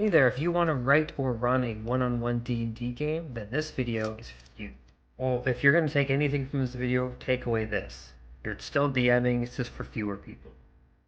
Hey there, if you want to write or run a one-on-one D&D game, then this video is for you. Well, if you're going to take anything from this video, take away this. You're still DMing, it's just for fewer people.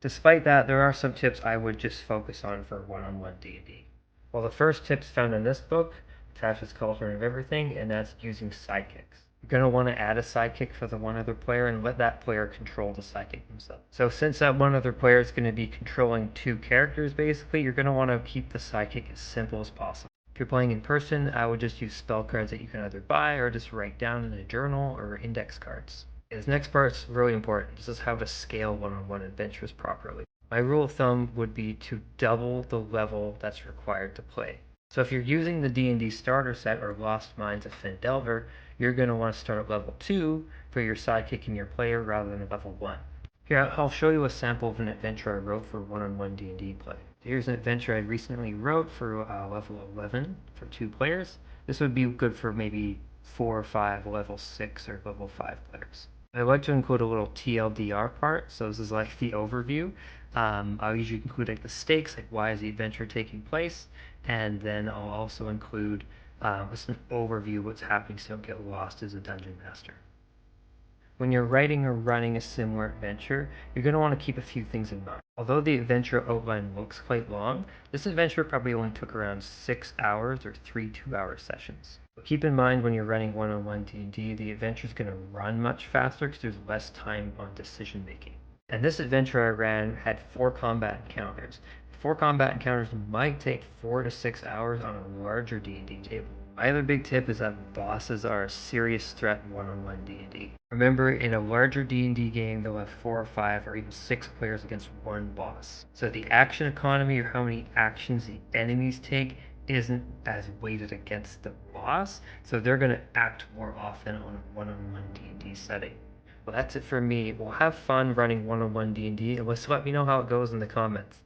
Despite that, there are some tips I would just focus on for one-on-one D&D. Well, the first tip's found in this book, Tasha's Cauldron of Everything, and that's using sidekicks. You're going to want to add a sidekick for the one other player and let that player control the sidekick themselves. So since that one other player is going to be controlling two characters, basically, you're going to want to keep the sidekick as simple as possible. If you're playing in person, I would just use spell cards that you can either buy or just write down in a journal or index cards. This next part is really important. This is how to scale one-on-one adventures properly. My rule of thumb would be to double the level that's required to play. So if you're using the D&D starter set or Lost Minds of Phandelver, you're going to want to start at level 2 for your sidekick and your player rather than level 1. Here, I'll show you a sample of an adventure I wrote for one-on-one D&D play. Here's an adventure I recently wrote for level 11 for 2 players. This would be good for maybe 4 or 5 level 6 or level 5 players. I like to include a little TLDR part, so this is like the overview. I'll usually include like the stakes, like why is the adventure taking place, and then I'll also include just an overview of what's happening so you don't get lost as a dungeon master. When you're writing or running a similar adventure, you're going to want to keep a few things in mind. Although the adventure outline looks quite long, this adventure probably only took around 6 hours or 3 2-hour sessions. But keep in mind when you're running one-on-one D&D, the adventure is going to run much faster because there's less time on decision making. And this adventure I ran had 4 combat encounters. 4 combat encounters might take 4 to 6 hours on a larger D&D table. My other big tip is that bosses are a serious threat in one-on-one D&D. Remember, in a larger D&D game, they'll have 4 or 5 or even 6 players against one boss. So the action economy, or how many actions the enemies take, isn't as weighted against the boss, so they're going to act more often on a one-on-one D&D setting. Well, that's it for me. Well, have fun running one-on-one D&D, and let me know how it goes in the comments.